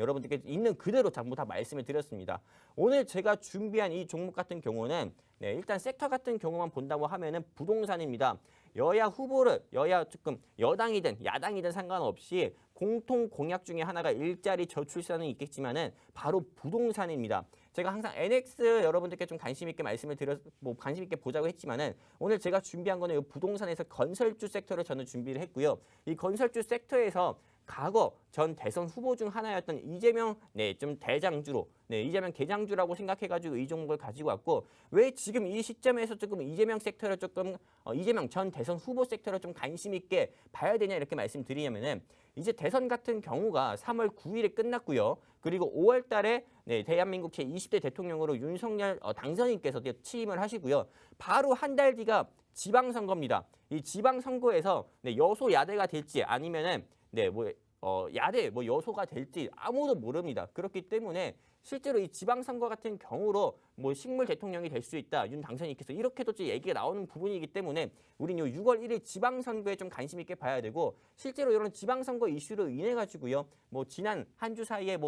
여러분들께 있는 그대로 전부 다 말씀을 드렸습니다. 오늘 제가 준비한 이 종목 같은 경우는 일단 섹터 같은 경우만 본다고 하면은 부동산입니다. 여야 후보를 조금 여당이든 야당이든 상관없이 공통 공약 중에 하나가 일자리 저출산은 있겠지만은 바로 부동산입니다. 제가 항상 NX 여러분들께 좀 관심 있게 말씀을 관심 있게 보자고 했지만은 오늘 제가 준비한 거는 이 부동산에서 건설주 섹터를 저는 준비를 했고요. 이 건설주 섹터에서 과거 전 대선 후보 중 하나였던 이재명 좀 대장주로 이재명 대장주라고 생각해가지고 이 종목을 가지고 왔고 왜 지금 이 시점에서 조금 이재명 섹터를 조금 이재명 전 대선 후보 섹터를 좀 관심 있게 봐야 되냐 이렇게 말씀드리냐면은 이제 대선 같은 경우가 3월 9일에 끝났고요. 그리고 5월 달에 대한민국 제20대 대통령으로 윤석열 당선인께서 취임을 하시고요. 바로 한 달 뒤가 지방선거입니다. 이 지방선거에서 여소야대가 될지 아니면은 야대 여소가 될지 아무도 모릅니다. 그렇기 때문에 실제로 이 지방선거 같은 경우로 식물 대통령이 될 수 있다. 윤 당선인께서 이렇게도 얘기가 나오는 부분이기 때문에 우리는 6월 1일 지방선거에 좀 관심 있게 봐야 되고 실제로 이런 지방선거 이슈로 인해 가지고요. 지난 한 주 사이에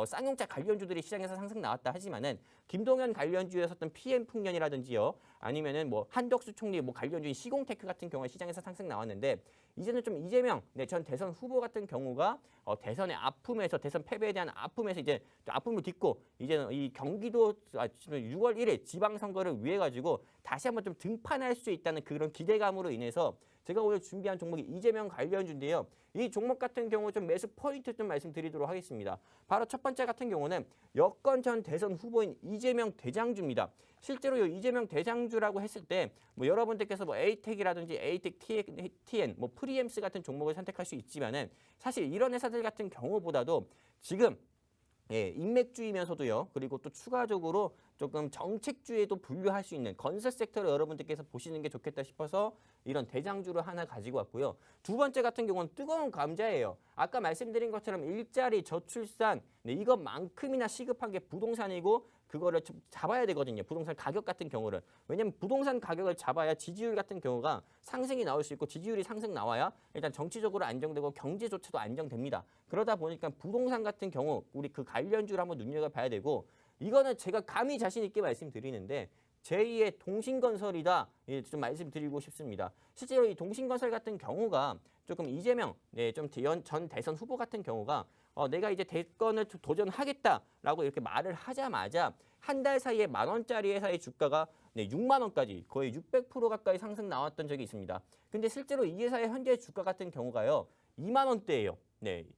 쌍용차 관련주들이 시장에서 상승 나왔다 하지만은 김동연 관련주였었던 PM풍년이라든지요. 아니면은 한덕수 총리 관련주인 시공테크 같은 경우에 시장에서 상승 나왔는데 이제는 좀 이재명 전 대선 후보 같은 경우가 대선의 아픔에서 대선 패배에 대한 아픔에서 이제 아픔을 딛고 이제는 이 경기도 6월 1일 지방선거를 위해 가지고 다시 한번 좀 등판할 수 있다는 그런 기대감으로 인해서 제가 오늘 준비한 종목이 이재명 관련주인데요. 이 종목 같은 경우 좀 매수 포인트 좀 말씀드리도록 하겠습니다. 바로 첫 번째 같은 경우는 여권 전 대선 후보인 이재명 대장주입니다. 실제로 이 이재명 대장주라고 했을 때 여러분들께서 에이텍이라든지 에이텍 TN, 프리엠스 같은 종목을 선택할 수 있지만은 사실 이런 회사들 같은 경우보다도 지금 인맥주이면서도요. 그리고 또 추가적으로 조금 정책주에도 분류할 수 있는 건설 섹터를 여러분들께서 보시는 게 좋겠다 싶어서 이런 대장주를 하나 가지고 왔고요. 두 번째 같은 경우는 뜨거운 감자예요. 아까 말씀드린 것처럼 일자리, 저출산 이것만큼이나 시급한 게 부동산이고 그거를 좀 잡아야 되거든요. 부동산 가격 같은 경우를. 왜냐하면 부동산 가격을 잡아야 지지율 같은 경우가 상승이 나올 수 있고 지지율이 상승 나와야 일단 정치적으로 안정되고 경제조차도 안정됩니다. 그러다 보니까 부동산 같은 경우 우리 그 관련주를 한번 눈여겨봐야 되고 이거는 제가 감히 자신 있게 말씀드리는데 제2의 동신건설이다 좀 말씀드리고 싶습니다. 실제로 이 동신건설 같은 경우가 조금 이재명 전 대선 후보 같은 경우가 내가 이제 대권을 도전하겠다라고 이렇게 말을 하자마자 한 달 사이에 10,000원짜리 회사의 주가가 6만 원까지 거의 600% 가까이 상승 나왔던 적이 있습니다. 근데 실제로 이 회사의 현재 주가 같은 경우가요. 2만 원대예요.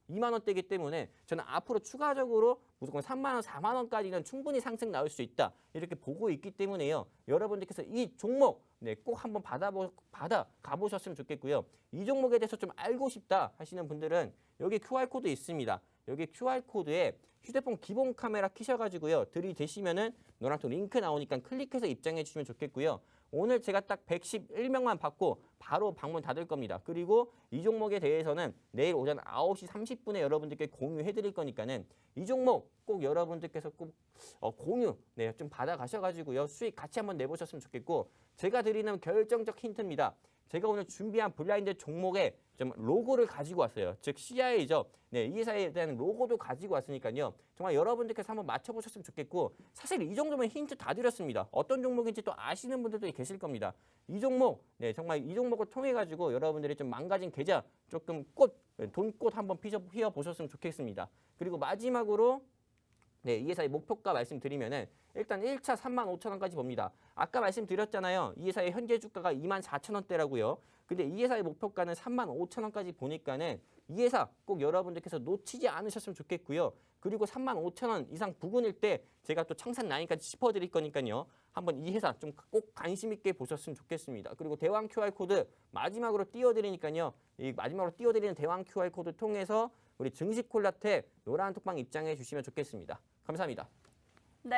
2만 원대이기 때문에 저는 앞으로 추가적으로 무조건 3만 원, 4만 원까지는 충분히 상승 나올 수 있다. 이렇게 보고 있기 때문에요. 여러분들께서 이 종목 꼭 한번 받아 가보셨으면 좋겠고요. 이 종목에 대해서 좀 알고 싶다 하시는 분들은 여기 QR코드 있습니다. 여기 QR코드에 휴대폰 기본 카메라 키셔가지고요. 들이대시면은 노란색 링크 나오니까 클릭해서 입장해 주시면 좋겠고요. 오늘 제가 딱 111명만 받고 바로 방문 닫을 겁니다. 그리고 이 종목에 대해서는 내일 오전 9시 30분에 여러분들께 공유해 드릴 거니까는 이 종목 꼭 여러분들께서 꼭 공유 좀 받아 가셔가지고요. 수익 같이 한번 내보셨으면 좋겠고 제가 드리는 결정적 힌트입니다. 제가 오늘 준비한 블라인드 종목에 좀 로고를 가지고 왔어요. 즉 CI죠. 이 회사에 대한 로고도 가지고 왔으니까요. 정말 여러분들께서 한번 맞춰보셨으면 좋겠고 사실 이 정도면 힌트 다 드렸습니다. 어떤 종목인지 또 아시는 분들도 계실 겁니다. 이 종목, 정말 이 종목을 통해 가지고 여러분들이 좀 망가진 계좌 조금 돈꽃 한번 휘어보셨으면 좋겠습니다. 그리고 마지막으로 이 회사의 목표가 말씀드리면은 일단 1차 35,000원까지 봅니다. 아까 말씀드렸잖아요. 이 회사의 현재 주가가 24,000원대라고요. 근데 이 회사의 목표가는 35,000원까지 보니까는 이 회사 꼭 여러분들께서 놓치지 않으셨으면 좋겠고요. 그리고 35,000원 이상 부근일 때 제가 또 청산 라인까지 짚어드릴 거니까요. 한번 이 회사 좀 꼭 관심 있게 보셨으면 좋겠습니다. 그리고 대왕 QR코드 마지막으로 띄워드리니까요. 이 마지막으로 띄워드리는 대왕 QR코드 통해서 우리 증시콜라텍 노란 톡방 입장해 주시면 좋겠습니다. 감사합니다. 네.